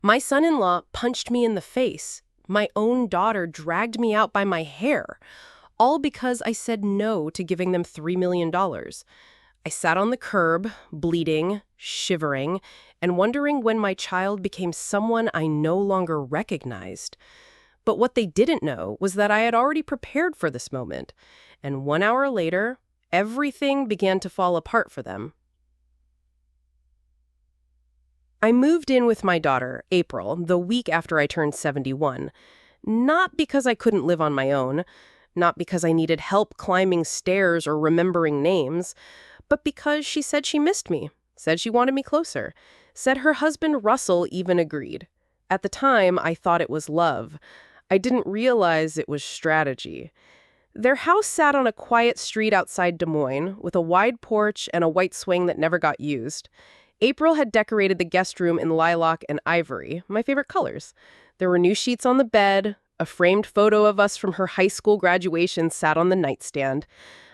My son-in-law punched me in the face. My own daughter dragged me out by my hair, all because I said no to giving them $3 million. I sat on the curb, bleeding, shivering, and wondering when my child became someone I no longer recognized. But what they didn't know was that I had already prepared for this moment. And 1 hour later, everything began to fall apart for them. I moved in with my daughter, April, the week after I turned 71. Not because I couldn't live on my own, not because I needed help climbing stairs or remembering names, but because she said she missed me, said she wanted me closer, said her husband Russell even agreed. At the time, I thought it was love. I didn't realize it was strategy. Their house sat on a quiet street outside Des Moines, with a wide porch and a white swing that never got used. April had decorated the guest room in lilac and ivory, my favorite colors. There were new sheets on the bed. A framed photo of us from her high school graduation sat on the nightstand.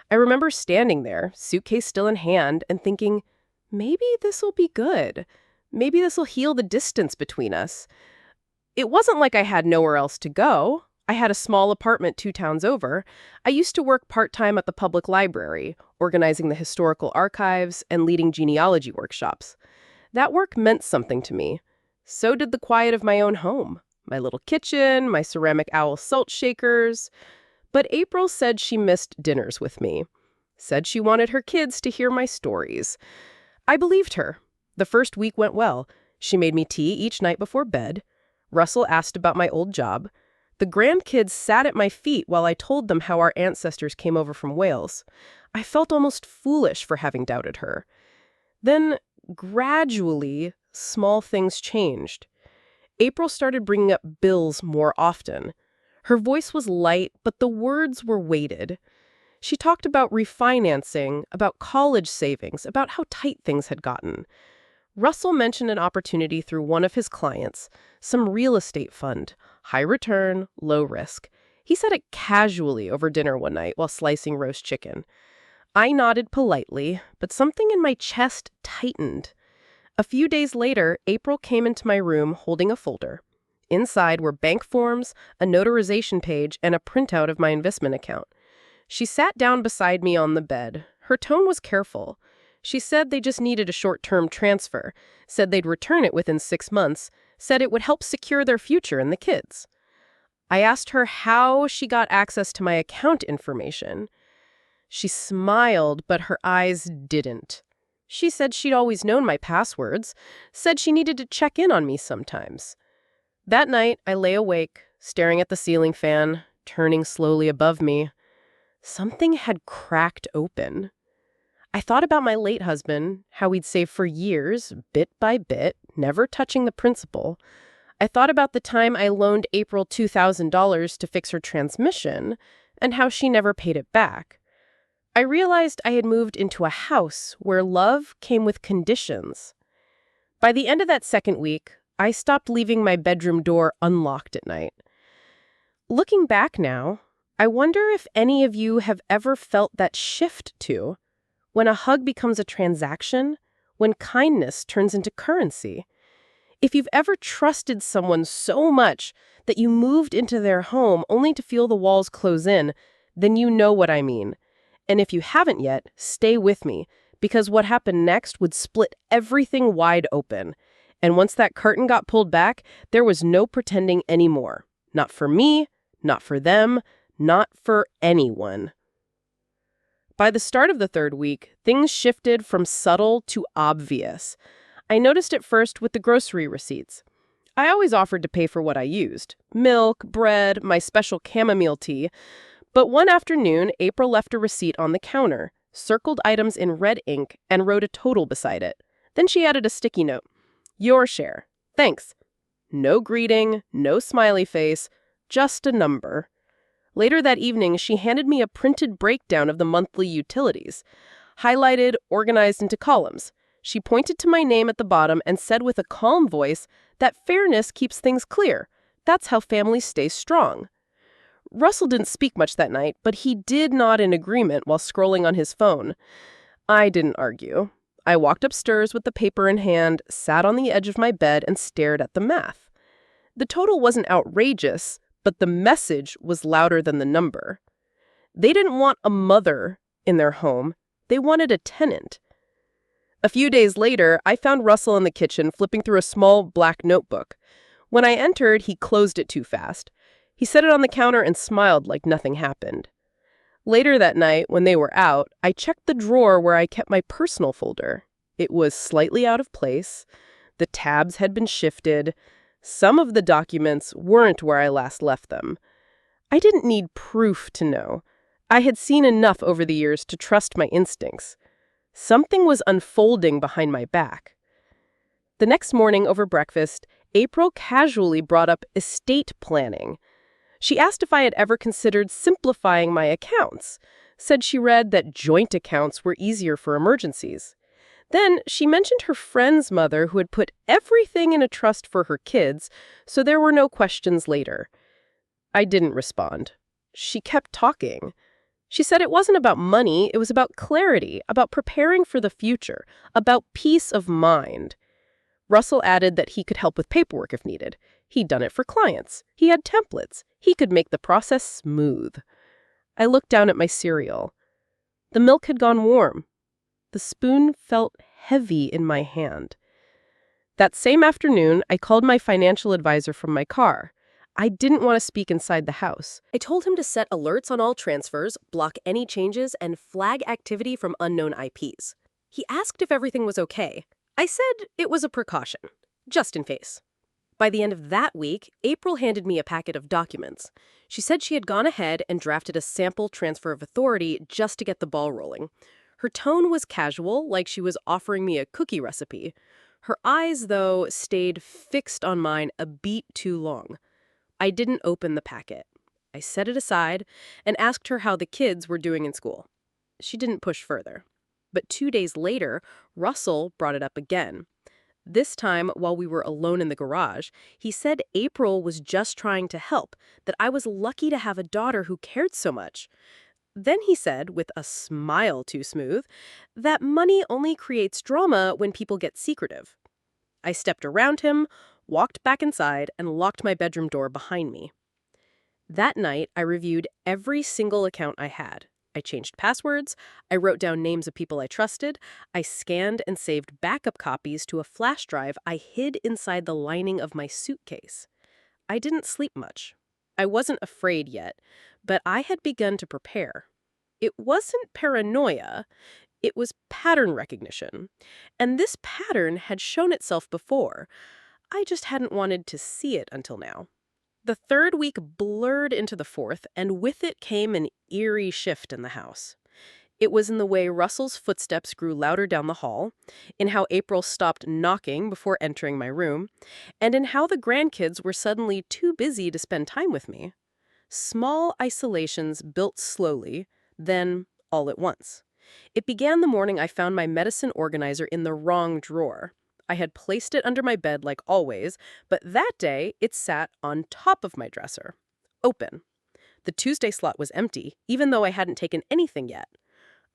I remember standing there, suitcase still in hand, and thinking, maybe this will be good. Maybe this will heal the distance between us. It wasn't like I had nowhere else to go. I had a small apartment 2 towns over. I used to work part-time at the public library, organizing the historical archives and leading genealogy workshops. That work meant something to me. So did the quiet of my own home, my little kitchen, my ceramic owl salt shakers. But April said she missed dinners with me, said she wanted her kids to hear my stories. I believed her. The first week went well. She made me tea each night before bed. Russell asked about my old job. The grandkids sat at my feet while I told them how our ancestors came over from Wales. I felt almost foolish for having doubted her. Then, gradually, small things changed. April started bringing up bills more often. Her voice was light, but the words were weighted. She talked about refinancing, about college savings, about how tight things had gotten. Russell mentioned an opportunity through one of his clients, some real estate fund, high return, low risk. He said it casually over dinner one night while slicing roast chicken. I nodded politely, but something in my chest tightened. A few days later, April came into my room holding a folder. Inside were bank forms, a notarization page, and a printout of my investment account. She sat down beside me on the bed. Her tone was careful. She said they just needed a short-term transfer, said they'd return it within 6 months, said it would help secure their future and the kids. I asked her how she got access to my account information. She smiled, but her eyes didn't. She said she'd always known my passwords, said she needed to check in on me sometimes. That night, I lay awake, staring at the ceiling fan, turning slowly above me. Something had cracked open. I thought about my late husband, how we'd saved for years, bit by bit, never touching the principal. I thought about the time I loaned April $2,000 to fix her transmission, and how she never paid it back. I realized I had moved into a house where love came with conditions. By the end of that second week, I stopped leaving my bedroom door unlocked at night. Looking back now, I wonder if any of you have ever felt that shift too, when a hug becomes a transaction, when kindness turns into currency. If you've ever trusted someone so much that you moved into their home only to feel the walls close in, then you know what I mean. And if you haven't yet, stay with me, because what happened next would split everything wide open. And once that curtain got pulled back, there was no pretending anymore. Not for me, not for them, not for anyone. By the start of the third week, things shifted from subtle to obvious. I noticed it first with the grocery receipts. I always offered to pay for what I used: milk, bread, my special chamomile tea. But one afternoon, April left a receipt on the counter, circled items in red ink, and wrote a total beside it. Then she added a sticky note. Your share. Thanks. No greeting, no smiley face, just a number. Later that evening, she handed me a printed breakdown of the monthly utilities, highlighted, organized into columns. She pointed to my name at the bottom and said with a calm voice that fairness keeps things clear. That's how families stay strong. Russell didn't speak much that night, but he did nod in agreement while scrolling on his phone. I didn't argue. I walked upstairs with the paper in hand, sat on the edge of my bed, and stared at the math. The total wasn't outrageous, but the message was louder than the number. They didn't want a mother in their home. They wanted a tenant. A few days later, I found Russell in the kitchen flipping through a small black notebook. When I entered, he closed it too fast. He set it on the counter and smiled like nothing happened. Later that night, when they were out, I checked the drawer where I kept my personal folder. It was slightly out of place. The tabs had been shifted. Some of the documents weren't where I last left them. I didn't need proof to know. I had seen enough over the years to trust my instincts. Something was unfolding behind my back. The next morning over breakfast, April casually brought up estate planning. She asked if I had ever considered simplifying my accounts, said she read that joint accounts were easier for emergencies. Then she mentioned her friend's mother who had put everything in a trust for her kids, so there were no questions later. I didn't respond. She kept talking. She said it wasn't about money, it was about clarity, about preparing for the future, about peace of mind. Russell added that he could help with paperwork if needed. He'd done it for clients. He had templates. He could make the process smooth. I looked down at my cereal. The milk had gone warm. The spoon felt heavy in my hand. That same afternoon, I called my financial advisor from my car. I didn't want to speak inside the house. I told him to set alerts on all transfers, block any changes, and flag activity from unknown IPs. He asked if everything was okay. I said it was a precaution, just in case. By the end of that week, April handed me a packet of documents. She said she had gone ahead and drafted a sample transfer of authority just to get the ball rolling. Her tone was casual, like she was offering me a cookie recipe. Her eyes, though, stayed fixed on mine a beat too long. I didn't open the packet. I set it aside and asked her how the kids were doing in school. She didn't push further. But 2 days later, Russell brought it up again. This time, while we were alone in the garage, he said April was just trying to help, that I was lucky to have a daughter who cared so much. Then he said, with a smile too smooth, that money only creates drama when people get secretive. I stepped around him, walked back inside, and locked my bedroom door behind me. That night, I reviewed every single account I had. I changed passwords, I wrote down names of people I trusted, I scanned and saved backup copies to a flash drive I hid inside the lining of my suitcase. I didn't sleep much. I wasn't afraid yet, but I had begun to prepare. It wasn't paranoia, it was pattern recognition. And this pattern had shown itself before. I just hadn't wanted to see it until now. The third week blurred into the fourth, and with it came an eerie shift in the house. It was in the way Russell's footsteps grew louder down the hall, in how April stopped knocking before entering my room, and in how the grandkids were suddenly too busy to spend time with me. Small isolations built slowly, then all at once. It began the morning I found my medicine organizer in the wrong drawer. I had placed it under my bed like always, but that day it sat on top of my dresser, open. The Tuesday slot was empty, even though I hadn't taken anything yet.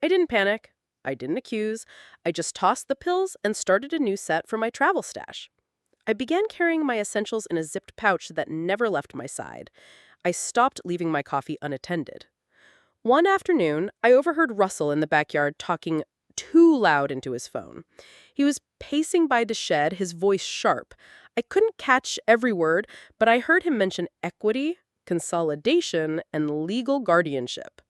I didn't panic. I didn't accuse. I just tossed the pills and started a new set for my travel stash. I began carrying my essentials in a zipped pouch that never left my side. I stopped leaving my coffee unattended. One afternoon, I overheard Russell in the backyard talking too loud into his phone. He was pacing by the shed, his voice sharp. I couldn't catch every word, but I heard him mention equity, consolidation, and legal guardianship.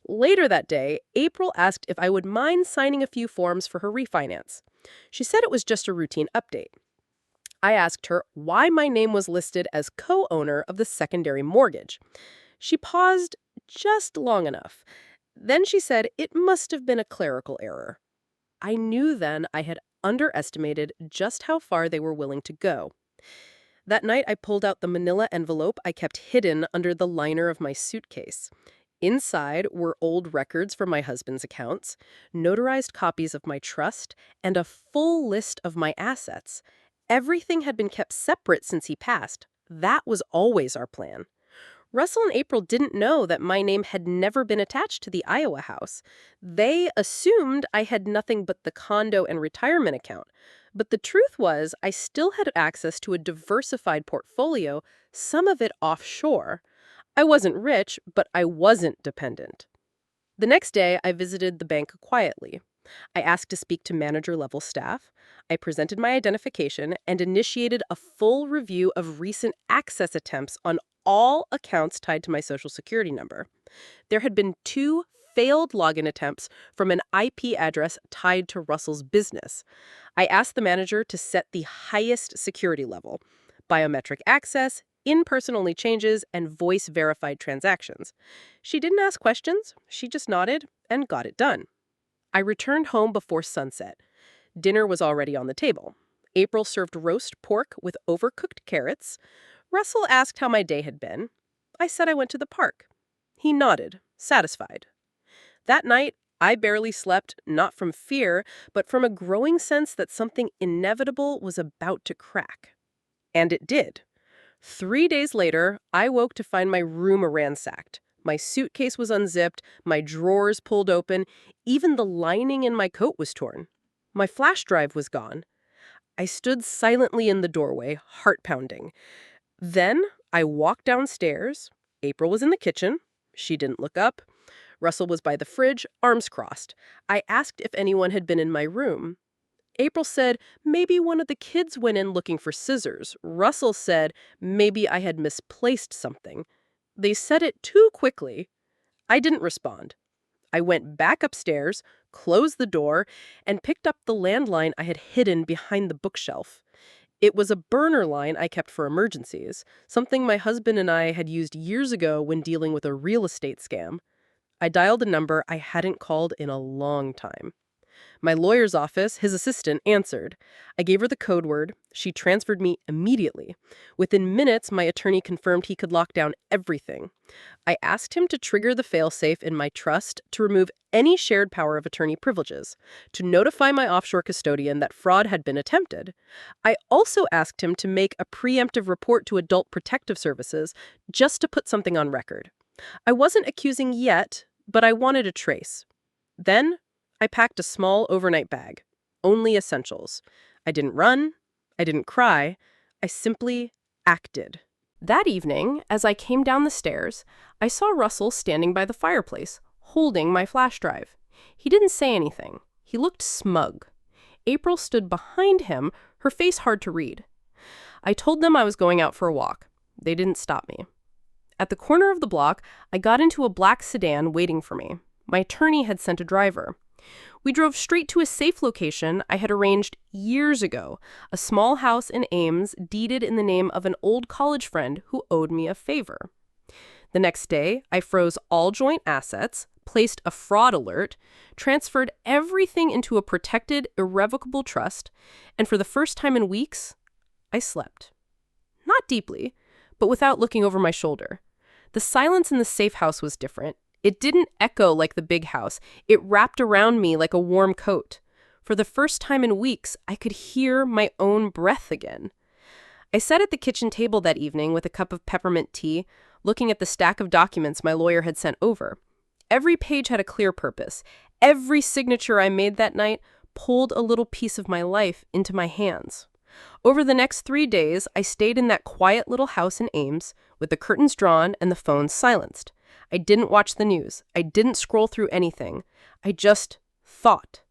Later that day, April asked if I would mind signing a few forms for her refinance. She said it was just a routine update. I asked her why my name was listed as co-owner of the secondary mortgage. She paused just long enough. Then she said it must have been a clerical error. I knew then I had underestimated just how far they were willing to go. That night, I pulled out the manila envelope I kept hidden under the liner of my suitcase. Inside were old records from my husband's accounts, notarized copies of my trust, and a full list of my assets. Everything had been kept separate since he passed. That was always our plan. Russell and April didn't know that my name had never been attached to the Iowa house. They assumed I had nothing but the condo and retirement account. But the truth was, I still had access to a diversified portfolio, some of it offshore. I wasn't rich, but I wasn't dependent. The next day, I visited the bank quietly. I asked to speak to manager-level staff. I presented my identification and initiated a full review of recent access attempts on all accounts tied to my Social Security number. There had been 2 failed login attempts from an IP address tied to Russell's business. I asked the manager to set the highest security level: biometric access, in-person only changes, and voice-verified transactions. She didn't ask questions, she just nodded and got it done. I returned home before sunset. Dinner was already on the table. April served roast pork with overcooked carrots. Russell asked how my day had been. I said I went to the park. He nodded, satisfied. That night, I barely slept, not from fear, but from a growing sense that something inevitable was about to crack. And it did. 3 days later, I woke to find my room ransacked. My suitcase was unzipped, my drawers pulled open, even the lining in my coat was torn. My flash drive was gone. I stood silently in the doorway, heart pounding. Then I walked downstairs. April was in the kitchen. She didn't look up. Russell was by the fridge, arms crossed. I asked if anyone had been in my room. April said maybe one of the kids went in looking for scissors. Russell said maybe I had misplaced something. They said it too quickly. I didn't respond. I went back upstairs, closed the door, and picked up the landline I had hidden behind the bookshelf. It was a burner line I kept for emergencies, something my husband and I had used years ago when dealing with a real estate scam. I dialed a number I hadn't called in a long time. My lawyer's office, his assistant, answered. I gave her the code word. She transferred me immediately. Within minutes, my attorney confirmed he could lock down everything. I asked him to trigger the failsafe in my trust to remove any shared power of attorney privileges, to notify my offshore custodian that fraud had been attempted. I also asked him to make a preemptive report to Adult Protective Services just to put something on record. I wasn't accusing yet, but I wanted a trace. Then I packed a small overnight bag. Only essentials. I didn't run. I didn't cry. I simply acted. That evening, as I came down the stairs, I saw Russell standing by the fireplace, holding my flash drive. He didn't say anything. He looked smug. April stood behind him, her face hard to read. I told them I was going out for a walk. They didn't stop me. At the corner of the block, I got into a black sedan waiting for me. My attorney had sent a driver. We drove straight to a safe location I had arranged years ago, a small house in Ames deeded in the name of an old college friend who owed me a favor. The next day, I froze all joint assets, placed a fraud alert, transferred everything into a protected, irrevocable trust, and for the first time in weeks, I slept. Not deeply, but without looking over my shoulder. The silence in the safe house was different. It didn't echo like the big house. It wrapped around me like a warm coat. For the first time in weeks, I could hear my own breath again. I sat at the kitchen table that evening with a cup of peppermint tea, looking at the stack of documents my lawyer had sent over. Every page had a clear purpose. Every signature I made that night pulled a little piece of my life into my hands. Over the next 3 days, I stayed in that quiet little house in Ames, with the curtains drawn and the phone silenced. I didn't watch the news. I didn't scroll through anything. I just thought.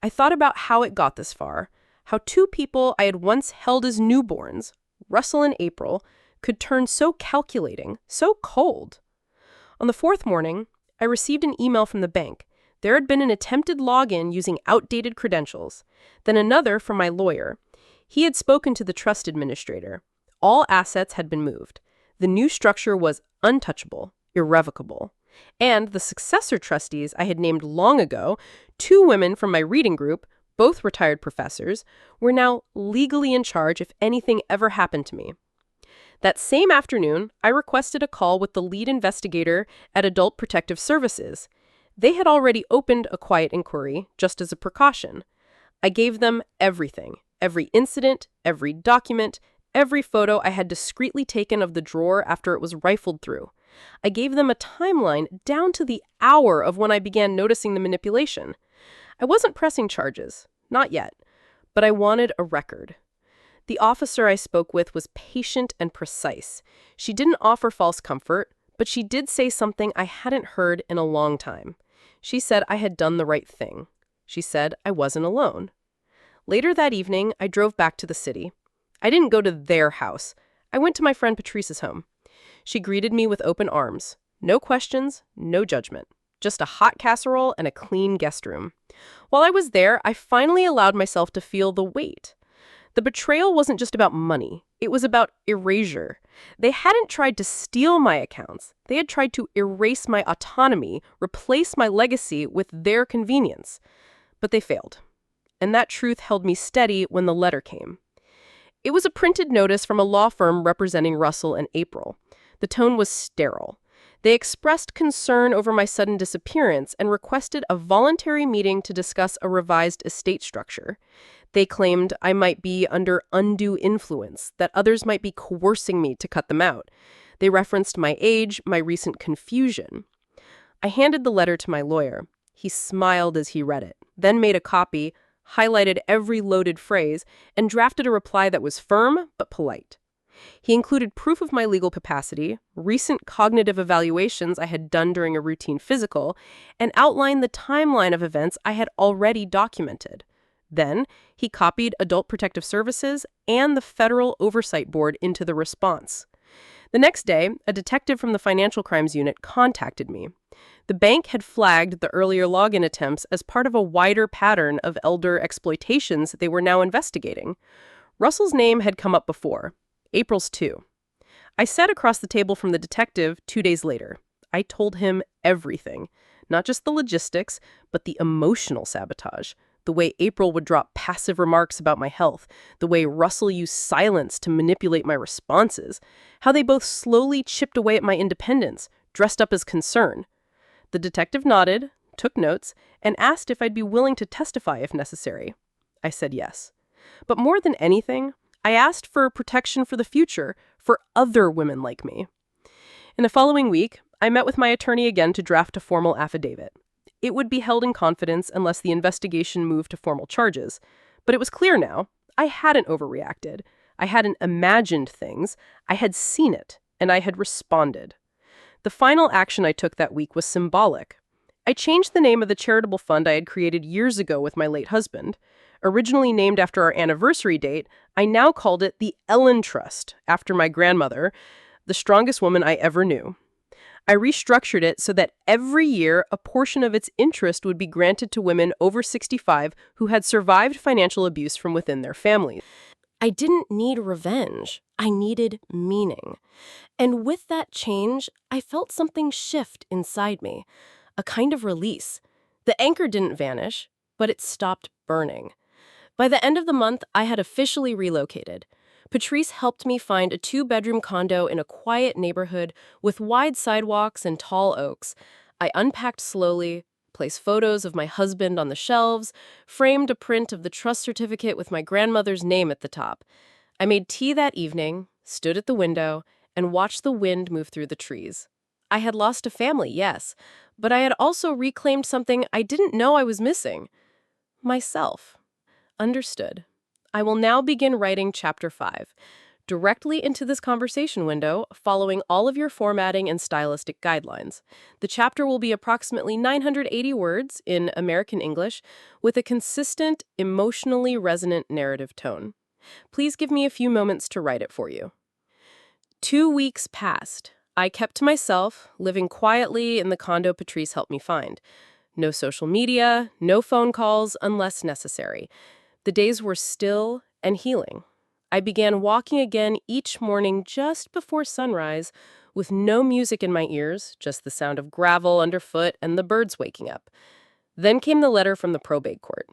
I thought about how it got this far, how 2 people I had once held as newborns, Russell and April, could turn so calculating, so cold. On the 4th morning, I received an email from the bank. There had been an attempted login using outdated credentials. Then another from my lawyer. He had spoken to the trust administrator. All assets had been moved. The new structure was untouchable, irrevocable. And the successor trustees I had named long ago, 2 women from my reading group, both retired professors, were now legally in charge if anything ever happened to me. That same afternoon, I requested a call with the lead investigator at Adult Protective Services. They had already opened a quiet inquiry, just as a precaution. I gave them everything, every incident, every document, every photo I had discreetly taken of the drawer after it was rifled through. I gave them a timeline down to the hour of when I began noticing the manipulation. I wasn't pressing charges, not yet, but I wanted a record. The officer I spoke with was patient and precise. She didn't offer false comfort, but she did say something I hadn't heard in a long time. She said I had done the right thing. She said I wasn't alone. Later that evening, I drove back to the city. I didn't go to their house. I went to my friend Patrice's home. She greeted me with open arms. No questions, no judgment. Just a hot casserole and a clean guest room. While I was there, I finally allowed myself to feel the weight. The betrayal wasn't just about money. It was about erasure. They hadn't tried to steal my accounts. They had tried to erase my autonomy, replace my legacy with their convenience. But they failed. And that truth held me steady when the letter came. It was a printed notice from a law firm representing Russell and April. The tone was sterile. They expressed concern over my sudden disappearance and requested a voluntary meeting to discuss a revised estate structure. They claimed I might be under undue influence, that others might be coercing me to cut them out. They referenced my age, my recent confusion. I handed the letter to my lawyer. He smiled as he read it, then made a copy, highlighted every loaded phrase, and drafted a reply that was firm but polite. He included proof of my legal capacity, recent cognitive evaluations I had done during a routine physical, and outlined the timeline of events I had already documented. Then, he copied Adult Protective Services and the Federal Oversight Board into the response. The next day, a detective from the Financial Crimes Unit contacted me. The bank had flagged the earlier login attempts as part of a wider pattern of elder exploitations they were now investigating. Russell's name had come up before. April's too. I sat across the table from the detective 2 days later. I told him everything. Not just the logistics, but the emotional sabotage. The way April would drop passive remarks about my health, the way Russell used silence to manipulate my responses, how they both slowly chipped away at my independence, dressed up as concern. The detective nodded, took notes, and asked if I'd be willing to testify if necessary. I said yes. But more than anything, I asked for protection for the future for other women like me. In the following week, I met with my attorney again to draft a formal affidavit. It would be held in confidence unless the investigation moved to formal charges. But it was clear now, I hadn't overreacted. I hadn't imagined things. I had seen it, and I had responded. The final action I took that week was symbolic. I changed the name of the charitable fund I had created years ago with my late husband. Originally named after our anniversary date, I now called it the Ellen Trust, after my grandmother, the strongest woman I ever knew. I restructured it so that every year a portion of its interest would be granted to women over 65 who had survived financial abuse from within their families. I didn't need revenge. I needed meaning. And with that change, I felt something shift inside me, a kind of release. The anchor didn't vanish, but it stopped burning. By the end of the month, I had officially relocated. Patrice helped me find a 2-bedroom condo in a quiet neighborhood with wide sidewalks and tall oaks. I unpacked slowly, placed photos of my husband on the shelves, framed a print of the trust certificate with my grandmother's name at the top. I made tea that evening, stood at the window, and watched the wind move through the trees. I had lost a family, yes, but I had also reclaimed something I didn't know I was missing. Myself. Understood. I will now begin writing Chapter 5, directly into this conversation window, following all of your formatting and stylistic guidelines. The chapter will be approximately 980 words in American English, with a consistent, emotionally resonant narrative tone. Please give me a few moments to write it for you. 2 weeks passed. I kept to myself, living quietly in the condo Patrice helped me find. No social media, no phone calls unless necessary. The days were still and healing. I began walking again each morning just before sunrise, with no music in my ears, just the sound of gravel underfoot and the birds waking up. Then came the letter from the probate court.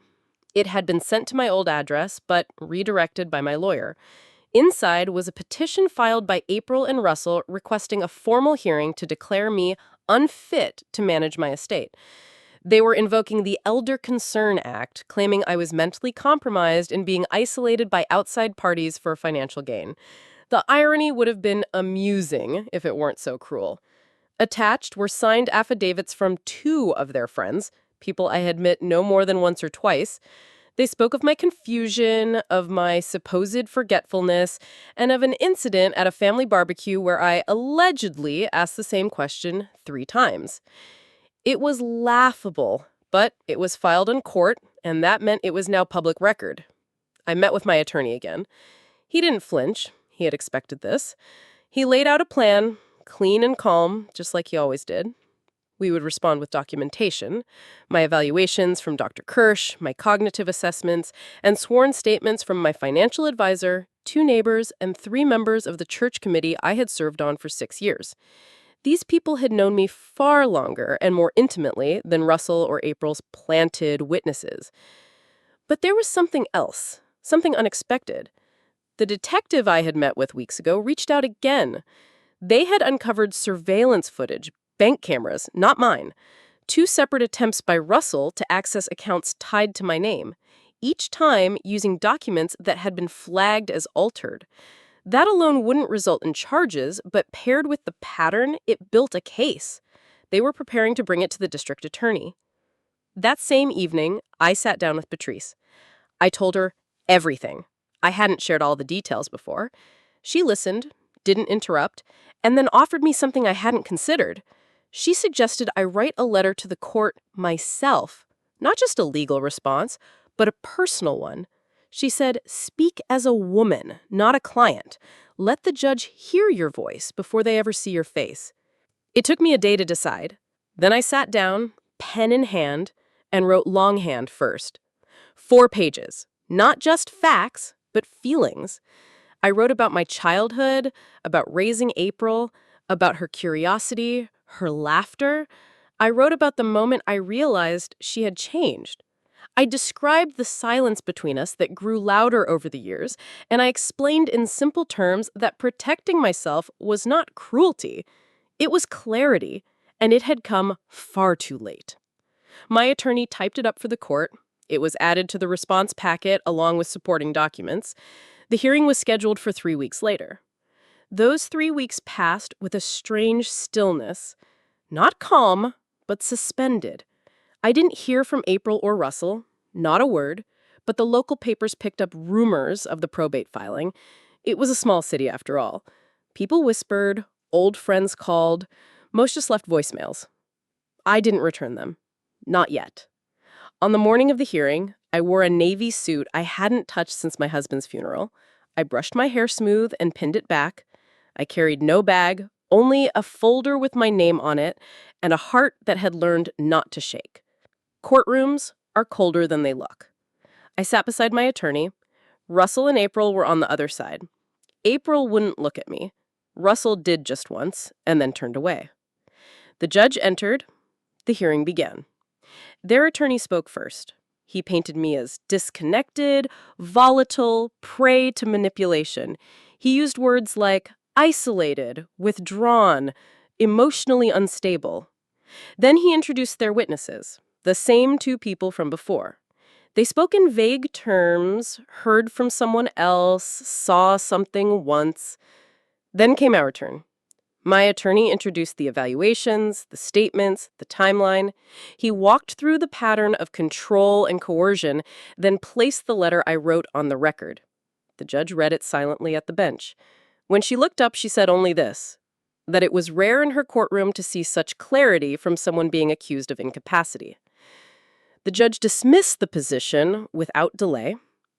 It had been sent to my old address, but redirected by my lawyer. Inside was a petition filed by April and Russell requesting a formal hearing to declare me unfit to manage my estate. They were invoking the Elder Concern Act, claiming I was mentally compromised and being isolated by outside parties for financial gain. The irony would have been amusing if it weren't so cruel. Attached were signed affidavits from two of their friends, people I had met no more than once or twice. They spoke of my confusion, of my supposed forgetfulness, and of an incident at a family barbecue where I allegedly asked the same question 3 times. It was laughable, but it was filed in court, and that meant it was now public record. I met with my attorney again. He didn't flinch. He had expected this. He laid out a plan, clean and calm, just like he always did. We would respond with documentation, my evaluations from Dr. Kirsch, my cognitive assessments, and sworn statements from my financial advisor, 2 neighbors, and 3 members of the church committee I had served on for 6 years. These people had known me far longer and more intimately than Russell or April's planted witnesses. But there was something else, something unexpected. The detective I had met with weeks ago reached out again. They had uncovered surveillance footage, bank cameras, not mine. 2 separate attempts by Russell to access accounts tied to my name, each time using documents that had been flagged as altered. That alone wouldn't result in charges, but paired with the pattern, it built a case. They were preparing to bring it to the district attorney. That same evening, I sat down with Patrice. I told her everything. I hadn't shared all the details before. She listened, didn't interrupt, and then offered me something I hadn't considered. She suggested I write a letter to the court myself, not just a legal response, but a personal one. She said, speak as a woman, not a client. Let the judge hear your voice before they ever see your face. It took me a day to decide. Then I sat down, pen in hand, and wrote longhand first. 4 pages, not just facts, but feelings. I wrote about my childhood, about raising April, about her curiosity, her laughter. I wrote about the moment I realized she had changed. I described the silence between us that grew louder over the years, and I explained in simple terms that protecting myself was not cruelty. It was clarity, and it had come far too late. My attorney typed it up for the court. It was added to the response packet along with supporting documents. The hearing was scheduled for 3 weeks later. Those 3 weeks passed with a strange stillness, not calm, but suspended. I didn't hear from April or Russell, not a word, but the local papers picked up rumors of the probate filing. It was a small city after all. People whispered, old friends called, most just left voicemails. I didn't return them. Not yet. On the morning of the hearing, I wore a navy suit I hadn't touched since my husband's funeral. I brushed my hair smooth and pinned it back. I carried no bag, only a folder with my name on it and a heart that had learned not to shake. Courtrooms are colder than they look. I sat beside my attorney. Russell and April were on the other side. April wouldn't look at me. Russell did just once and then turned away. The judge entered. The hearing began. Their attorney spoke first. He painted me as disconnected, volatile, prey to manipulation. He used words like isolated, withdrawn, emotionally unstable. Then he introduced their witnesses, the same 2 people from before. They spoke in vague terms, heard from someone else, saw something once. Then came our turn. My attorney introduced the evaluations, the statements, the timeline. He walked through the pattern of control and coercion, then placed the letter I wrote on the record. The judge read it silently at the bench. When she looked up, she said only this, that it was rare in her courtroom to see such clarity from someone being accused of incapacity. The judge dismissed the position without delay.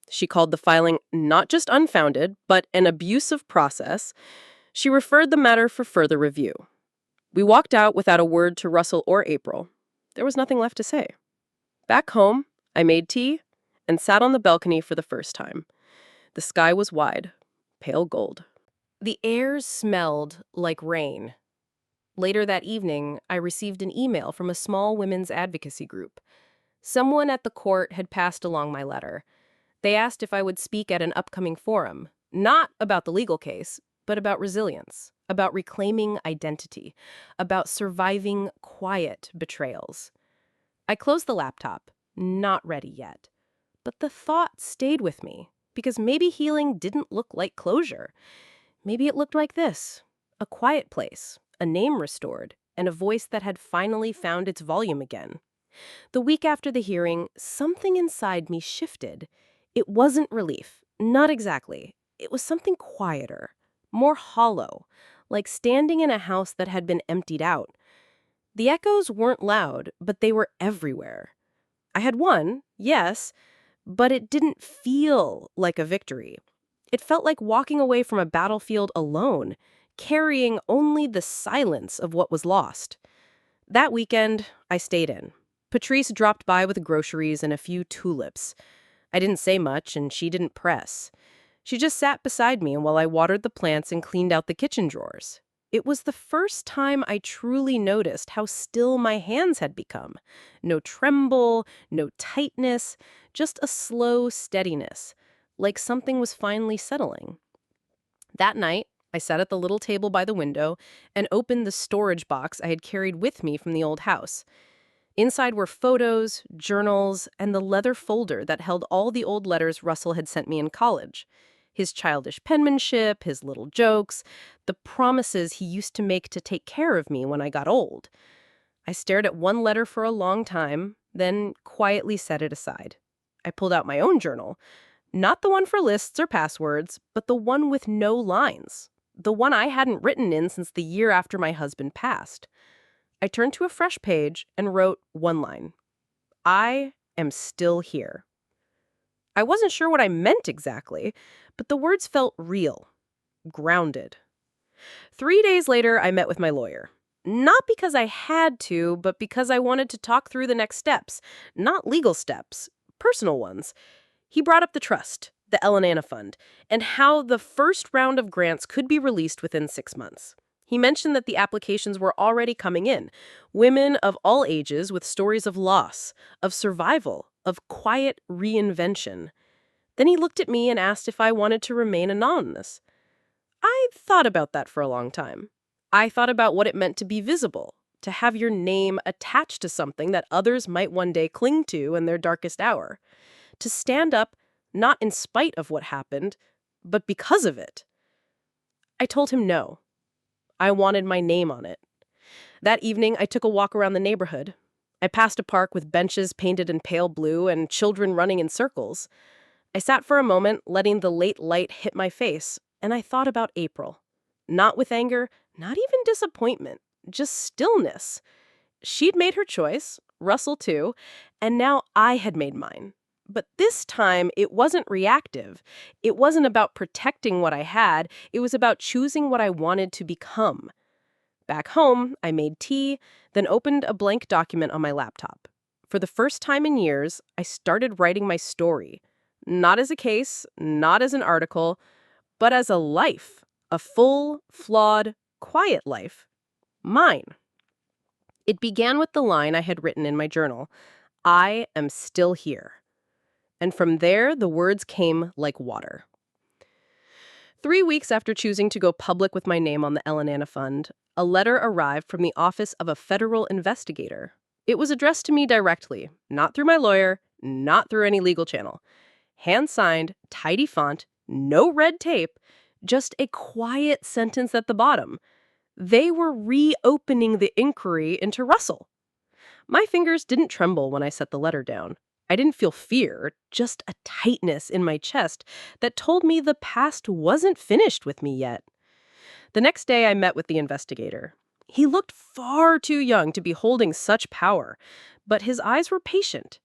She called the filing not just unfounded, but an abusive process. She referred the matter for further review. We walked out without a word to Russell or April. There was nothing left to say. Back home, I made tea and sat on the balcony for the first time. The sky was wide, pale gold. The air smelled like rain. Later that evening, I received an email from a small women's advocacy group. Someone at the court had passed along my letter. They asked if I would speak at an upcoming forum, not about the legal case, but about resilience, about reclaiming identity, about surviving quiet betrayals. I closed the laptop, not ready yet. But the thought stayed with me, because maybe healing didn't look like closure. Maybe it looked like this: a quiet place, a name restored, and a voice that had finally found its volume again. The week after the hearing, something inside me shifted. It wasn't relief, not exactly. It was something quieter, more hollow, like standing in a house that had been emptied out. The echoes weren't loud, but they were everywhere. I had won, yes, but it didn't feel like a victory. It felt like walking away from a battlefield alone, carrying only the silence of what was lost. That weekend, I stayed in. Patrice dropped by with groceries and a few tulips. I didn't say much, and she didn't press. She just sat beside me while I watered the plants and cleaned out the kitchen drawers. It was the first time I truly noticed how still my hands had become. No tremble, no tightness, just a slow steadiness, like something was finally settling. That night, I sat at the little table by the window and opened the storage box I had carried with me from the old house. Inside were photos, journals, and the leather folder that held all the old letters Russell had sent me in college. His childish penmanship, his little jokes, the promises he used to make to take care of me when I got old. I stared at one letter for a long time, then quietly set it aside. I pulled out my own journal. Not the one for lists or passwords, but the one with no lines. The one I hadn't written in since the year after my husband passed. I turned to a fresh page and wrote one line. I am still here. I wasn't sure what I meant exactly, but the words felt real, grounded. 3 days later, I met with my lawyer. Not because I had to, but because I wanted to talk through the next steps. Not legal steps, personal ones. He brought up the trust, the Ellen Anna Fund, and how the first round of grants could be released within 6 months. He mentioned that the applications were already coming in. Women of all ages with stories of loss, of survival, of quiet reinvention. Then he looked at me and asked if I wanted to remain anonymous. I thought about that for a long time. I thought about what it meant to be visible, to have your name attached to something that others might one day cling to in their darkest hour. To stand up, not in spite of what happened, but because of it. I told him no. I wanted my name on it. That evening, I took a walk around the neighborhood. I passed a park with benches painted in pale blue and children running in circles. I sat for a moment, letting the late light hit my face, and I thought about April. Not with anger, not even disappointment, just stillness. She'd made her choice, Russell too, and now I had made mine. But this time, it wasn't reactive. It wasn't about protecting what I had. It was about choosing what I wanted to become. Back home, I made tea, then opened a blank document on my laptop. For the first time in years, I started writing my story. Not as a case, not as an article, but as a life. A full, flawed, quiet life. Mine. It began with the line I had written in my journal. I am still here. And from there, the words came like water. 3 weeks after choosing to go public with my name on the Ellen Anna Fund, a letter arrived from the office of a federal investigator. It was addressed to me directly, not through my lawyer, not through any legal channel. Hand-signed, tidy font, no red tape, just a quiet sentence at the bottom. They were reopening the inquiry into Russell. My fingers didn't tremble when I set the letter down. I didn't feel fear, just a tightness in my chest that told me the past wasn't finished with me yet. The next day, I met with the investigator. He looked far too young to be holding such power, but his eyes were patient.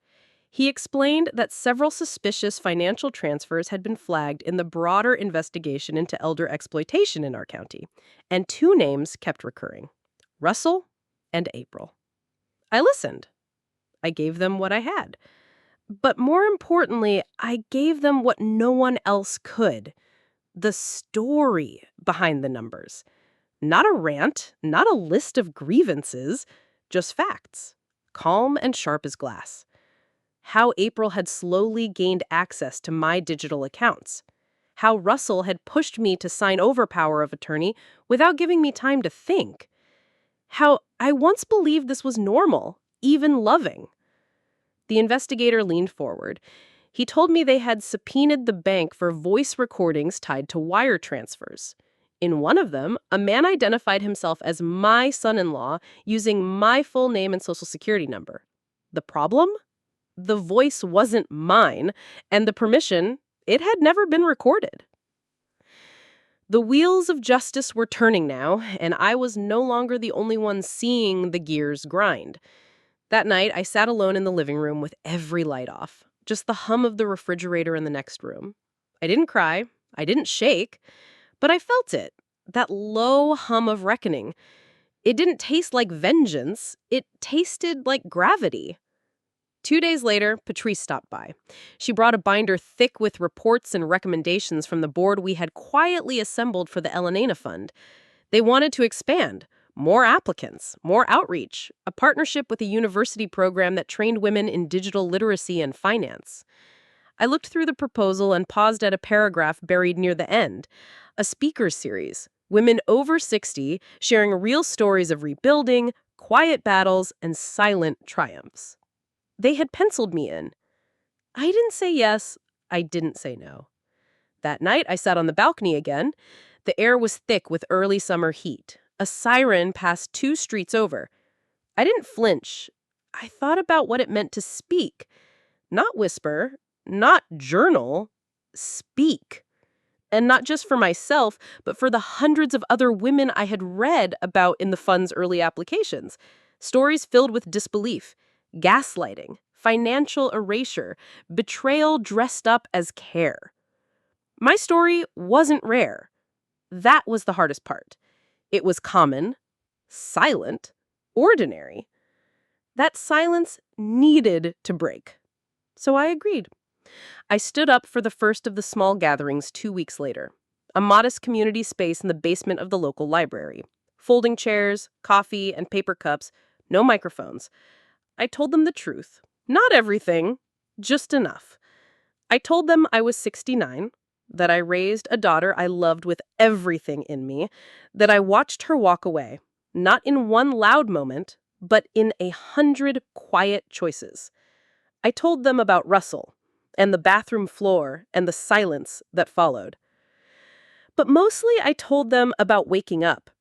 He explained that several suspicious financial transfers had been flagged in the broader investigation into elder exploitation in our county, and 2 names kept recurring: Russell and April. I listened. I gave them what I had. But more importantly, I gave them what no one else could: the story behind the numbers. Not a rant, not a list of grievances, just facts, calm and sharp as glass. How April had slowly gained access to my digital accounts. How Russell had pushed me to sign over power of attorney without giving me time to think. How I once believed this was normal, even loving. The investigator leaned forward. He told me they had subpoenaed the bank for voice recordings tied to wire transfers. In one of them, a man identified himself as my son-in-law using my full name and social security number. The problem? The voice wasn't mine, and the permission, it had never been recorded. The wheels of justice were turning now, and I was no longer the only one seeing the gears grind. That night, I sat alone in the living room with every light off, just the hum of the refrigerator in the next room. I didn't cry, I didn't shake, but I felt it, that low hum of reckoning. It didn't taste like vengeance, it tasted like gravity. 2 days later, Patrice stopped by. She brought a binder thick with reports and recommendations from the board we had quietly assembled for the Elena Fund. They wanted to expand. More applicants, more outreach, a partnership with a university program that trained women in digital literacy and finance. I looked through the proposal and paused at a paragraph buried near the end. A speakers series, women over 60 sharing real stories of rebuilding, quiet battles, and silent triumphs. They had penciled me in. I didn't say yes, I didn't say no. That night, I sat on the balcony again. The air was thick with early summer heat. A siren passed 2 streets over. I didn't flinch. I thought about what it meant to speak. Not whisper, not journal, speak. And not just for myself, but for the hundreds of other women I had read about in the fund's early applications. Stories filled with disbelief, gaslighting, financial erasure, betrayal dressed up as care. My story wasn't rare. That was the hardest part. It was common, silent, ordinary. That silence needed to break. So I agreed. I stood up for the first of the small gatherings 2 weeks later. A modest community space in the basement of the local library. Folding chairs, coffee, and paper cups, no microphones. I told them the truth. Not everything, just enough. I told them I was 69, that I raised a daughter I loved with everything in me, that I watched her walk away, not in one loud moment, but in 100 quiet choices. I told them about Russell, and the bathroom floor, and the silence that followed. But mostly I told them about waking up,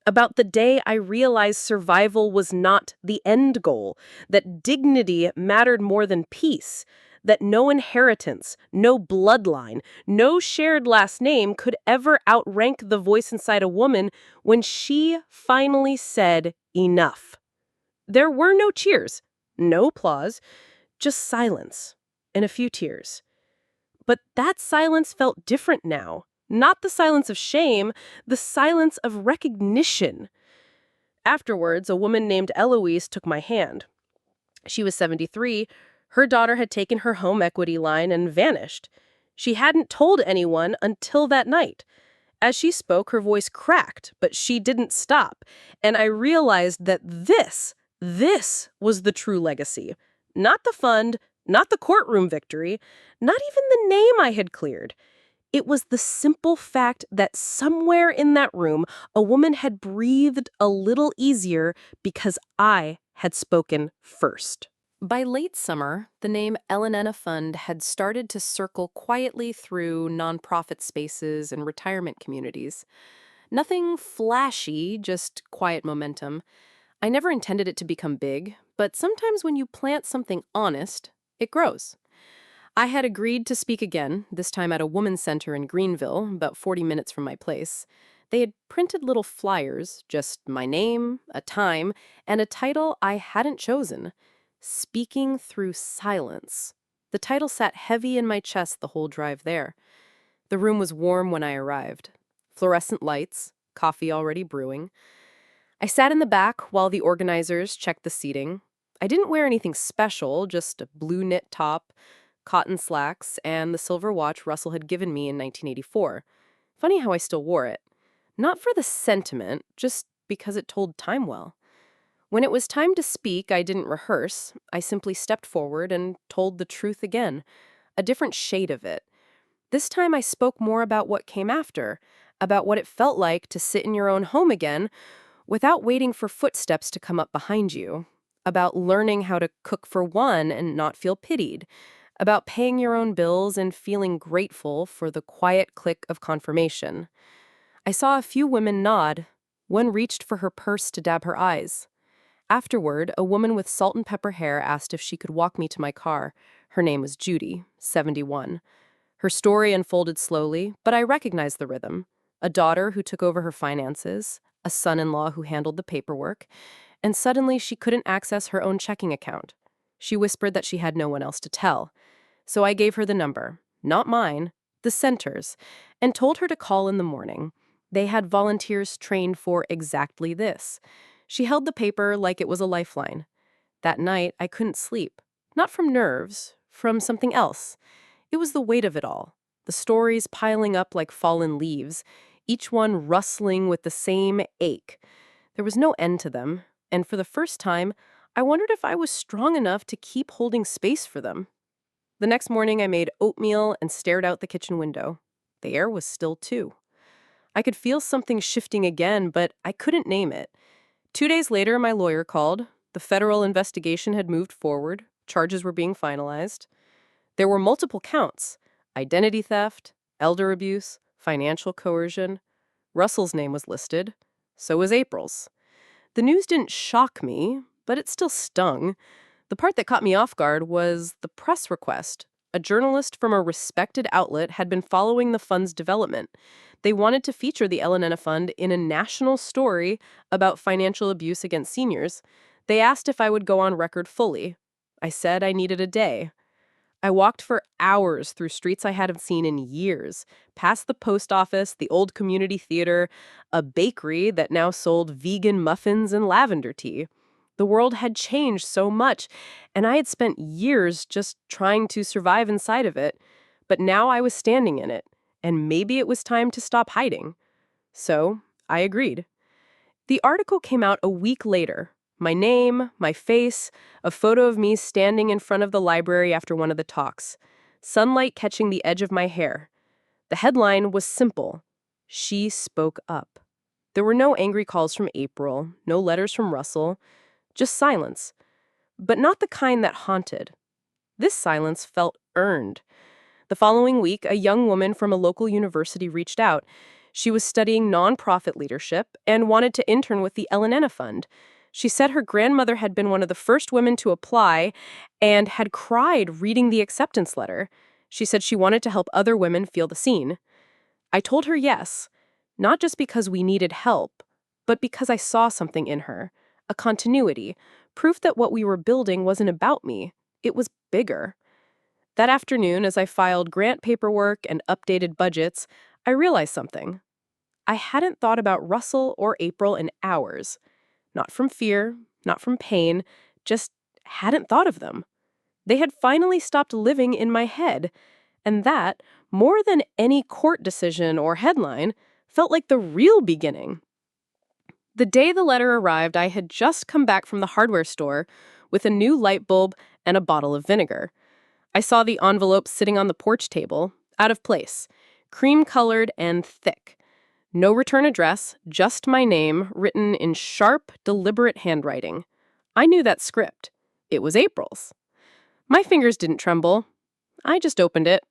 about the day I realized survival was not the end goal, that dignity mattered more than peace, that no inheritance, no bloodline, no shared last name could ever outrank the voice inside a woman when she finally said enough. There were no cheers, no applause, just silence and a few tears. But that silence felt different now. Not the silence of shame, the silence of recognition. Afterwards, a woman named Eloise took my hand. She was 73. Her daughter had taken her home equity line and vanished. She hadn't told anyone until that night. As she spoke, her voice cracked, but she didn't stop. And I realized that this was the true legacy. Not the fund, not the courtroom victory, not even the name I had cleared. It was the simple fact that somewhere in that room, a woman had breathed a little easier because I had spoken first. By late summer, the name Elena Fund had started to circle quietly through nonprofit spaces and retirement communities. Nothing flashy, just quiet momentum. I never intended it to become big, but sometimes when you plant something honest, it grows. I had agreed to speak again, this time at a women's center in Greenville, about 40 minutes from my place. They had printed little flyers, just my name, a time, and a title I hadn't chosen. Speaking Through Silence. The title sat heavy in my chest the whole drive there. The room was warm when I arrived. Fluorescent lights, coffee already brewing. I sat in the back while the organizers checked the seating. I didn't wear anything special, just a blue knit top, cotton slacks, and the silver watch Russell had given me in 1984. Funny how I still wore it. Not for the sentiment, just because it told time well. When it was time to speak, I didn't rehearse. I simply stepped forward and told the truth again, a different shade of it. This time I spoke more about what came after, about what it felt like to sit in your own home again without waiting for footsteps to come up behind you. about learning how to cook for one and not feel pitied, about paying your own bills and feeling grateful for the quiet click of confirmation. I saw a few women nod. One reached for her purse to dab her eyes. Afterward, a woman with salt and pepper hair asked if she could walk me to my car. Her name was Judy, 71. Her story unfolded slowly, but I recognized the rhythm. A daughter who took over her finances, a son-in-law who handled the paperwork, and suddenly she couldn't access her own checking account. She whispered that she had no one else to tell. So I gave her the number, not mine, the center's, and told her to call in the morning. They had volunteers trained for exactly this. She held the paper like it was a lifeline. That night, I couldn't sleep. Not from nerves, from something else. It was the weight of it all. The stories piling up like fallen leaves, each one rustling with the same ache. There was no end to them, and for the first time, I wondered if I was strong enough to keep holding space for them. The next morning, I made oatmeal and stared out the kitchen window. The air was still, too. I could feel something shifting again, but I couldn't name it. 2 days later, my lawyer called. The federal investigation had moved forward. Charges were being finalized. There were multiple counts: identity theft, elder abuse, financial coercion. Russell's name was listed. So was April's. The news didn't shock me, but it still stung. The part that caught me off guard was the press request. A journalist from a respected outlet had been following the fund's development. They wanted to feature the Ellenena Fund in a national story about financial abuse against seniors. They asked if I would go on record fully. I said I needed a day. I walked for hours through streets I hadn't seen in years, past the post office, the old community theater, a bakery that now sold vegan muffins and lavender tea. The world had changed so much, and I had spent years just trying to survive inside of it. But now I was standing in it, and maybe it was time to stop hiding. So I agreed. The article came out a week later. My name, my face, a photo of me standing in front of the library after one of the talks. Sunlight catching the edge of my hair. The headline was simple: She spoke up. There were no angry calls from April, no letters from Russell, just silence. But not the kind that haunted. This silence felt earned. The following week, a young woman from a local university reached out. She was studying nonprofit leadership and wanted to intern with the Ellenena Fund. She said her grandmother had been one of the first women to apply and had cried reading the acceptance letter. She said she wanted to help other women feel the seen. I told her yes, not just because we needed help, but because I saw something in her, a continuity, proof that what we were building wasn't about me. It was bigger. That afternoon, as I filed grant paperwork and updated budgets, I realized something. I hadn't thought about Russell or April in hours. Not from fear, not from pain, just hadn't thought of them. They had finally stopped living in my head, and that, more than any court decision or headline, felt like the real beginning. The day the letter arrived, I had just come back from the hardware store with a new light bulb and a bottle of vinegar. I saw the envelope sitting on the porch table, out of place, cream-colored and thick. No return address, just my name, written in sharp, deliberate handwriting. I knew that script. It was April's. My fingers didn't tremble. I just opened it.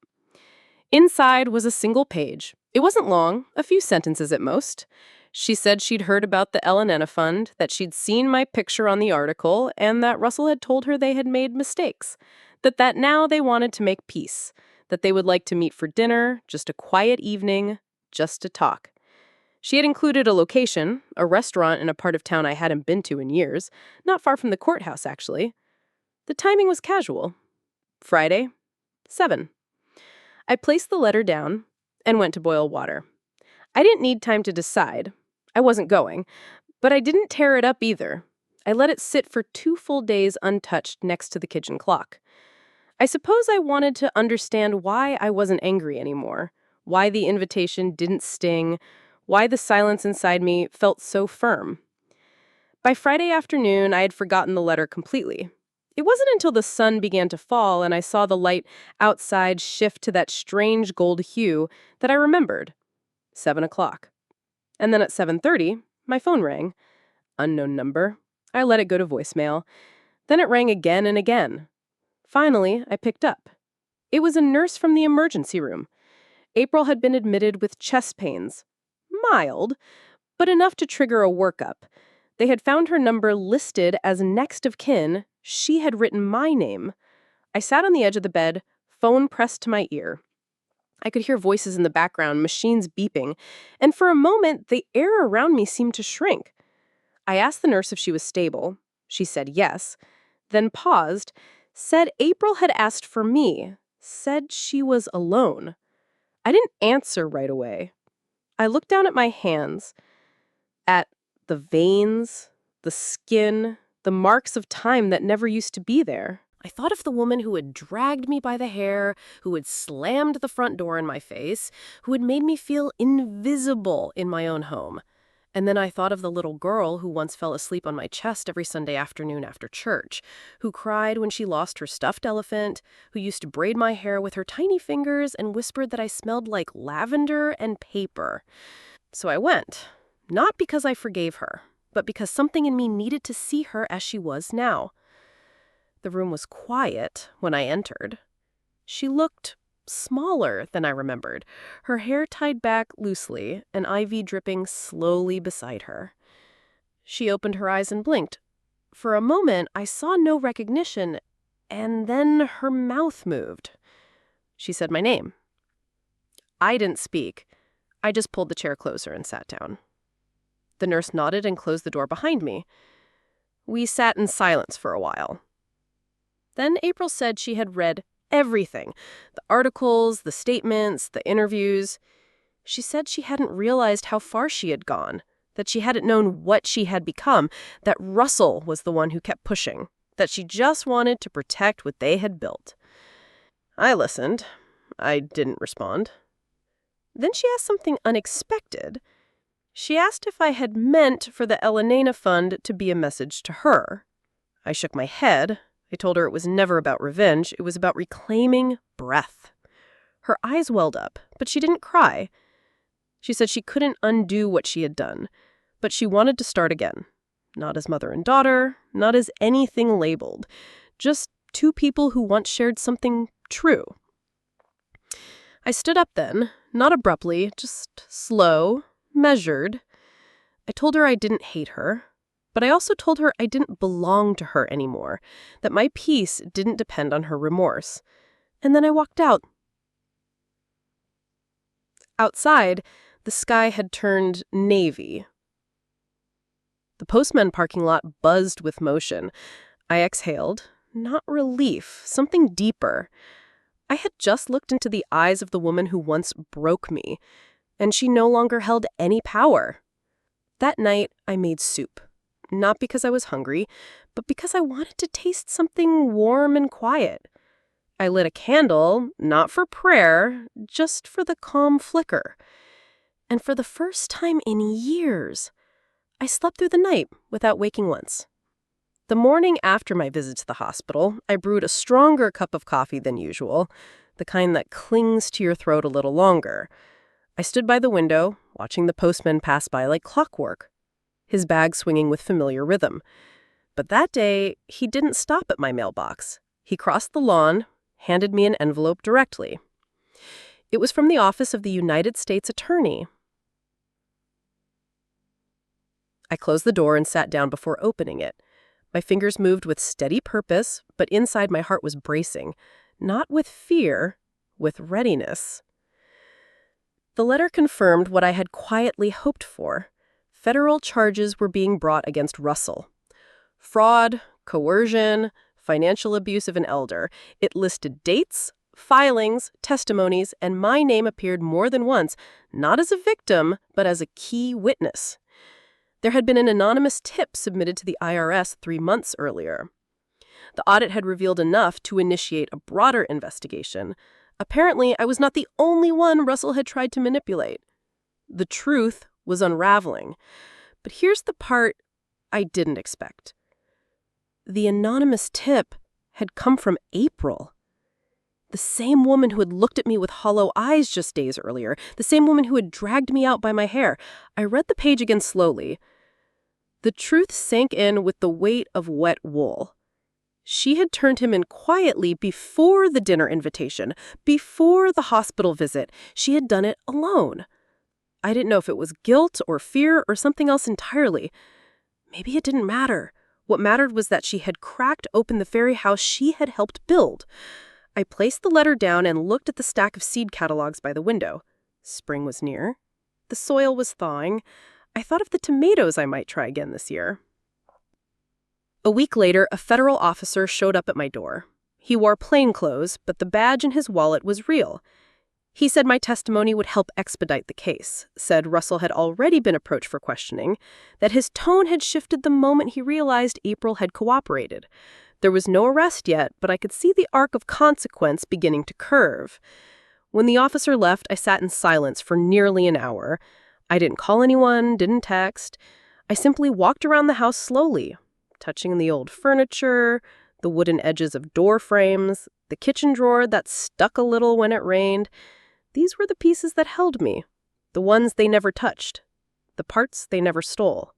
Inside was a single page. It wasn't long, a few sentences at most. She said she'd heard about the Ellenena Fund, that she'd seen my picture on the article, and that Russell had told her they had made mistakes. That now they wanted to make peace. That they would like to meet for dinner, just a quiet evening, just to talk. She had included a location, a restaurant in a part of town I hadn't been to in years, not far from the courthouse, actually. The timing was casual. Friday, 7. I placed the letter down and went to boil water. I didn't need time to decide. I wasn't going, but I didn't tear it up either. I let it sit for 2 full days untouched next to the kitchen clock. I suppose I wanted to understand why I wasn't angry anymore, why the invitation didn't sting, why the silence inside me felt so firm. By Friday afternoon, I had forgotten the letter completely. It wasn't until the sun began to fall and I saw the light outside shift to that strange gold hue that I remembered. 7 o'clock. And then at 7:30, my phone rang. Unknown number. I let it go to voicemail. Then it rang again and again. Finally, I picked up. It was a nurse from the emergency room. April had been admitted with chest pains. Mild, but enough to trigger a workup. They had found her number listed as next of kin. She had written my name. I sat on the edge of the bed, phone pressed to my ear. I could hear voices in the background, machines beeping, and for a moment, the air around me seemed to shrink. I asked the nurse if she was stable. She said yes, then paused, said April had asked for me, said she was alone. I didn't answer right away. I looked down at my hands, at the veins, the skin, the marks of time that never used to be there. I thought of the woman who had dragged me by the hair, who had slammed the front door in my face, who had made me feel invisible in my own home. And then I thought of the little girl who once fell asleep on my chest every Sunday afternoon after church, who cried when she lost her stuffed elephant, who used to braid my hair with her tiny fingers and whispered that I smelled like lavender and paper. So I went, not because I forgave her, but because something in me needed to see her as she was now. The room was quiet when I entered. She looked smaller than I remembered, her hair tied back loosely, an IV dripping slowly beside her. She opened her eyes and blinked. For a moment, I saw no recognition, and then her mouth moved. She said my name. I didn't speak. I just pulled the chair closer and sat down. The nurse nodded and closed the door behind me. We sat in silence for a while. Then April said she had read everything, the articles, the statements, the interviews. She said she hadn't realized how far she had gone, that she hadn't known what she had become, that Russell was the one who kept pushing, that she just wanted to protect what they had built. I listened. I didn't respond. Then she asked something unexpected. She asked if I had meant for the Elena Fund to be a message to her. I shook my head. I told her it was never about revenge. It was about reclaiming breath. Her eyes welled up, but she didn't cry. She said she couldn't undo what she had done, but she wanted to start again. Not as mother and daughter, not as anything labeled. Just two people who once shared something true. I stood up then, not abruptly, just slow, measured. I told her I didn't hate her. But I also told her I didn't belong to her anymore, that my peace didn't depend on her remorse. And then I walked out. Outside, the sky had turned navy. The postman parking lot buzzed with motion. I exhaled, not relief, something deeper. I had just looked into the eyes of the woman who once broke me, and she no longer held any power. That night, I made soup. Not because I was hungry, but because I wanted to taste something warm and quiet. I lit a candle, not for prayer, just for the calm flicker. And for the first time in years, I slept through the night without waking once. The morning after my visit to the hospital, I brewed a stronger cup of coffee than usual, the kind that clings to your throat a little longer. I stood by the window, watching the postman pass by like clockwork, his bag swinging with familiar rhythm. But that day, he didn't stop at my mailbox. He crossed the lawn, handed me an envelope directly. It was from the office of the United States Attorney. I closed the door and sat down before opening it. My fingers moved with steady purpose, but inside my heart was bracing. Not with fear, with readiness. The letter confirmed what I had quietly hoped for. Federal charges were being brought against Russell. Fraud, coercion, financial abuse of an elder. It listed dates, filings, testimonies, and my name appeared more than once, not as a victim, but as a key witness. There had been an anonymous tip submitted to the IRS 3 months earlier. The audit had revealed enough to initiate a broader investigation. Apparently, I was not the only one Russell had tried to manipulate. The truth was unraveling. But here's the part I didn't expect. The anonymous tip had come from April. The same woman who had looked at me with hollow eyes just days earlier. The same woman who had dragged me out by my hair. I read the page again slowly. The truth sank in with the weight of wet wool. She had turned him in quietly before the dinner invitation, before the hospital visit. She had done it alone. I didn't know if it was guilt or fear or something else entirely. Maybe it didn't matter. What mattered was that she had cracked open the fairy house she had helped build. I placed the letter down and looked at the stack of seed catalogs by the window. Spring was near. The soil was thawing. I thought of the tomatoes I might try again this year. A week later, a federal officer showed up at my door. He wore plain clothes, but the badge in his wallet was real. He said my testimony would help expedite the case, said Russell had already been approached for questioning, that his tone had shifted the moment he realized April had cooperated. There was no arrest yet, but I could see the arc of consequence beginning to curve. When the officer left, I sat in silence for nearly an hour. I didn't call anyone, didn't text. I simply walked around the house slowly, touching the old furniture, the wooden edges of door frames, the kitchen drawer that stuck a little when it rained. These were the pieces that held me, the ones they never touched, the parts they never stole.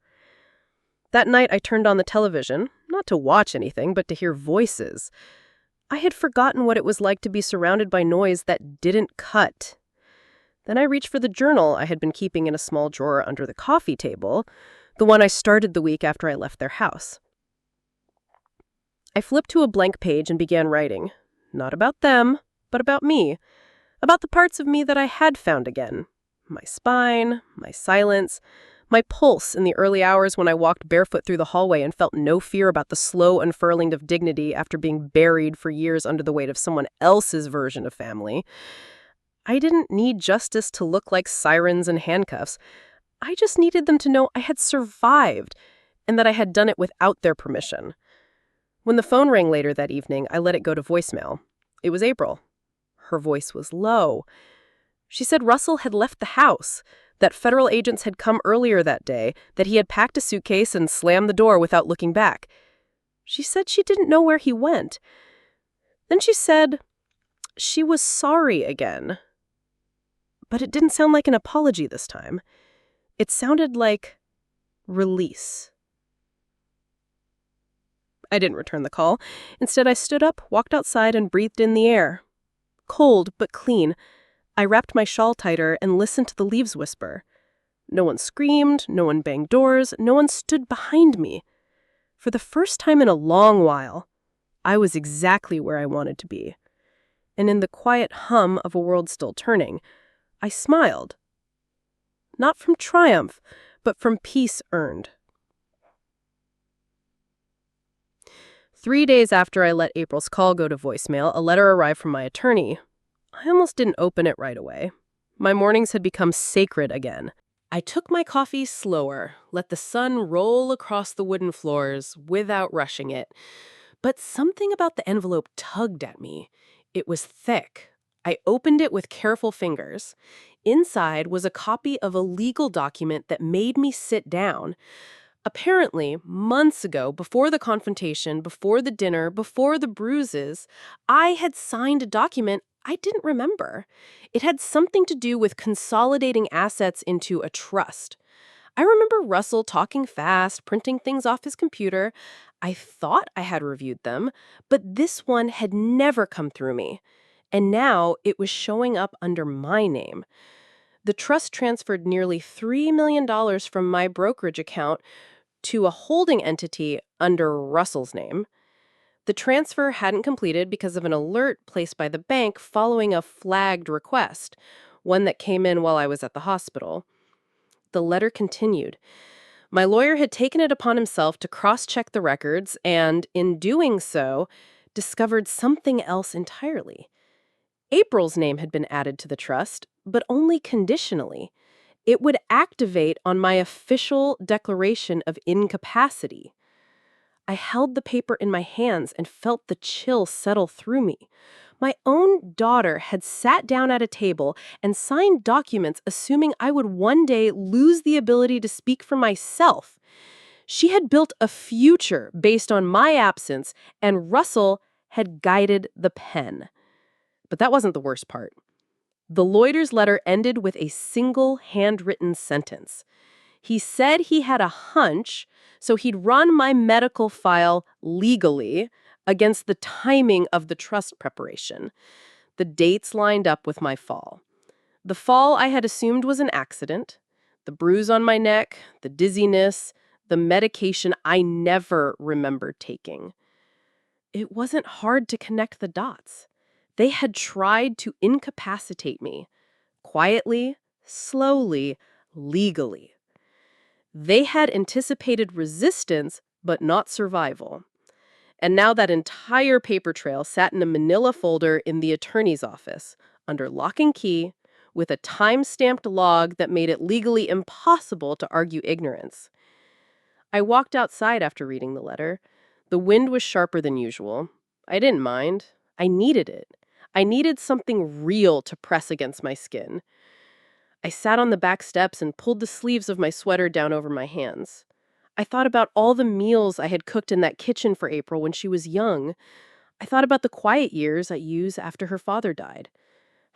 That night I turned on the television, not to watch anything, but to hear voices. I had forgotten what it was like to be surrounded by noise that didn't cut. Then I reached for the journal I had been keeping in a small drawer under the coffee table, the one I started the week after I left their house. I flipped to a blank page and began writing, not about them, but about me, about the parts of me that I had found again. My spine, my silence, my pulse in the early hours when I walked barefoot through the hallway and felt no fear about the slow unfurling of dignity after being buried for years under the weight of someone else's version of family. I didn't need justice to look like sirens and handcuffs. I just needed them to know I had survived and that I had done it without their permission. When the phone rang later that evening, I let it go to voicemail. It was April. Her voice was low. She said Russell had left the house, that federal agents had come earlier that day, that he had packed a suitcase and slammed the door without looking back. She said she didn't know where he went. Then she said she was sorry again. But it didn't sound like an apology this time. It sounded like release. I didn't return the call. Instead, I stood up, walked outside, and breathed in the air. Cold, but clean. I wrapped my shawl tighter and listened to the leaves whisper. No one screamed, no one banged doors, no one stood behind me. For the first time in a long while, I was exactly where I wanted to be. And in the quiet hum of a world still turning, I smiled. Not from triumph, but from peace earned. 3 days after I let April's call go to voicemail, a letter arrived from my attorney. I almost didn't open it right away. My mornings had become sacred again. I took my coffee slower, let the sun roll across the wooden floors without rushing it. But something about the envelope tugged at me. It was thick. I opened it with careful fingers. Inside was a copy of a legal document that made me sit down. Apparently, months ago, before the confrontation, before the dinner, before the bruises, I had signed a document I didn't remember. It had something to do with consolidating assets into a trust. I remember Russell talking fast, printing things off his computer. I thought I had reviewed them, but this one had never come through me. And now it was showing up under my name. The trust transferred nearly $3 million from my brokerage account to a holding entity under Russell's name. The transfer hadn't completed because of an alert placed by the bank following a flagged request, one that came in while I was at the hospital. The letter continued. My lawyer had taken it upon himself to cross-check the records and, in doing so, discovered something else entirely. April's name had been added to the trust, but only conditionally. It would activate on my official declaration of incapacity. I held the paper in my hands and felt the chill settle through me. My own daughter had sat down at a table and signed documents assuming I would one day lose the ability to speak for myself. She had built a future based on my absence, and Russell had guided the pen. But that wasn't the worst part. The lawyer's letter ended with a single handwritten sentence. He said he had a hunch, so he'd run my medical file legally. against the timing of the trust preparation. The dates lined up with my fall. The fall I had assumed was an accident, the bruise on my neck, the dizziness, the medication I never remembered taking. It wasn't hard to connect the dots. They had tried to incapacitate me, quietly, slowly, legally. They had anticipated resistance, but not survival. And now that entire paper trail sat in a manila folder in the attorney's office, under lock and key, with a time-stamped log that made it legally impossible to argue ignorance. I walked outside after reading the letter. The wind was sharper than usual. I didn't mind. I needed it. I needed something real to press against my skin. I sat on the back steps and pulled the sleeves of my sweater down over my hands. I thought about all the meals I had cooked in that kitchen for April when she was young. I thought about the quiet years at U's after her father died.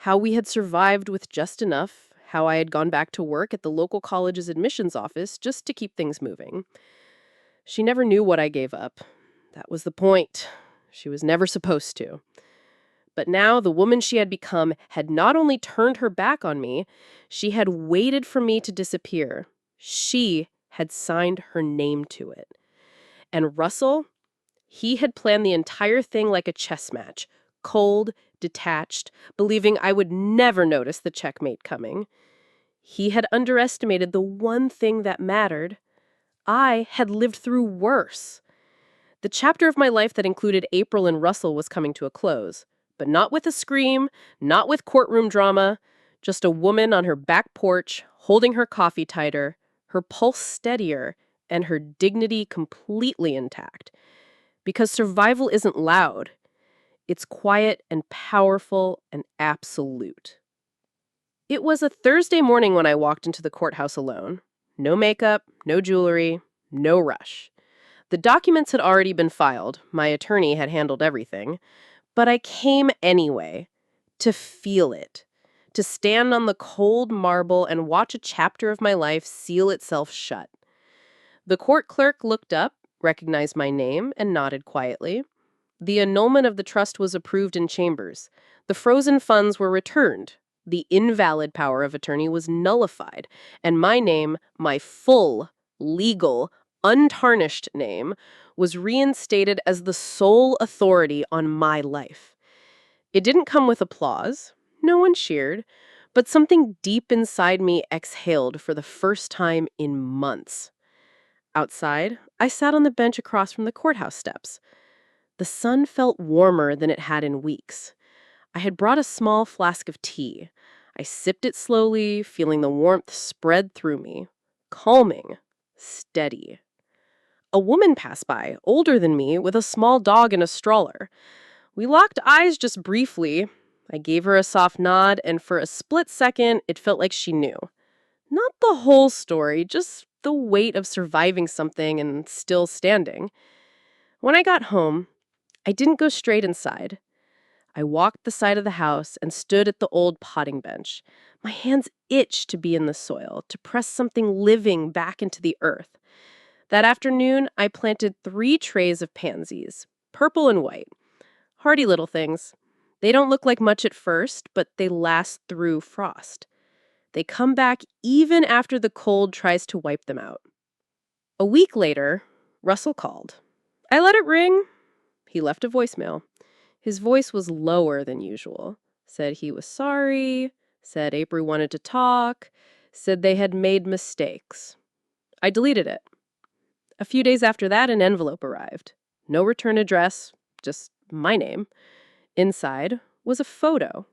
How we had survived with just enough, how I had gone back to work at the local college's admissions office just to keep things moving. She never knew what I gave up. That was the point. She was never supposed to. But now the woman she had become had not only turned her back on me, she had waited for me to disappear. She had signed her name to it. And Russell, he had planned the entire thing like a chess match, cold, detached, believing I would never notice the checkmate coming. He had underestimated the one thing that mattered. I had lived through worse. The chapter of my life that included April and Russell was coming to a close, but not with a scream, not with courtroom drama, just a woman on her back porch, holding her coffee tighter, her pulse steadier, and her dignity completely intact. Because survival isn't loud. It's quiet and powerful and absolute. It was a Thursday morning when I walked into the courthouse alone. No makeup, no jewelry, no rush. The documents had already been filed. My attorney had handled everything. But I came anyway, to feel it, to stand on the cold marble and watch a chapter of my life seal itself shut. The court clerk looked up, recognized my name, and nodded quietly. The annulment of the trust was approved in chambers. The frozen funds were returned. The invalid power of attorney was nullified, and my name, my full, legal, untarnished name, was reinstated as the sole authority on my life. It didn't come with applause. No one cheered, but something deep inside me exhaled for the first time in months. Outside, I sat on the bench across from the courthouse steps. The sun felt warmer than it had in weeks. I had brought a small flask of tea. I sipped it slowly, feeling the warmth spread through me. Calming, steady. A woman passed by, older than me, with a small dog in a stroller. We locked eyes just briefly. I gave her a soft nod, and for a split second, it felt like she knew. Not the whole story, just the weight of surviving something and still standing. When I got home, I didn't go straight inside. I walked the side of the house and stood at the old potting bench. My hands itched to be in the soil, to press something living back into the earth. That afternoon, I planted 3 trays of pansies, purple and white. Hardy little things. They don't look like much at first, but they last through frost. They come back even after the cold tries to wipe them out. A week later, Russell called. I let it ring. He left a voicemail. His voice was lower than usual. Said he was sorry, said April wanted to talk, said they had made mistakes. I deleted it. A few days after that, an envelope arrived. No return address, just my name. Inside was a photo.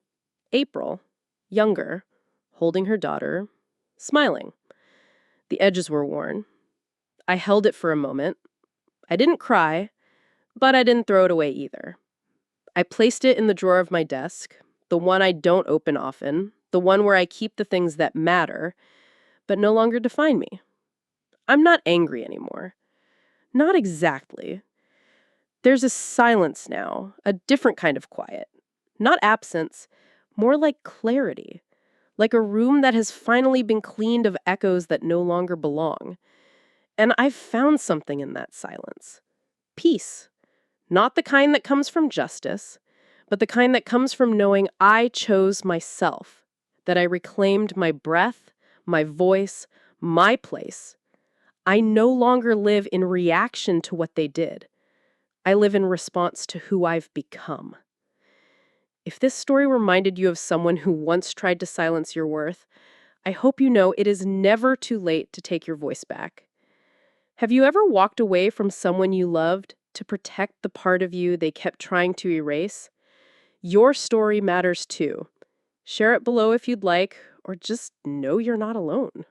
April, younger, holding her daughter, smiling. The edges were worn. I held it for a moment. I didn't cry, but I didn't throw it away either. I placed it in the drawer of my desk, the one I don't open often, the one where I keep the things that matter, but no longer define me. I'm not angry anymore. Not exactly. There's a silence now, a different kind of quiet. Not absence, more like clarity. Like a room that has finally been cleaned of echoes that no longer belong. And I've found something in that silence. Peace. Not the kind that comes from justice, but the kind that comes from knowing I chose myself, that I reclaimed my breath, my voice, my place. I no longer live in reaction to what they did. I live in response to who I've become. If this story reminded you of someone who once tried to silence your worth, I hope you know it is never too late to take your voice back. Have you ever walked away from someone you loved to protect the part of you they kept trying to erase? Your story matters too. Share it below if you'd like, or just know you're not alone.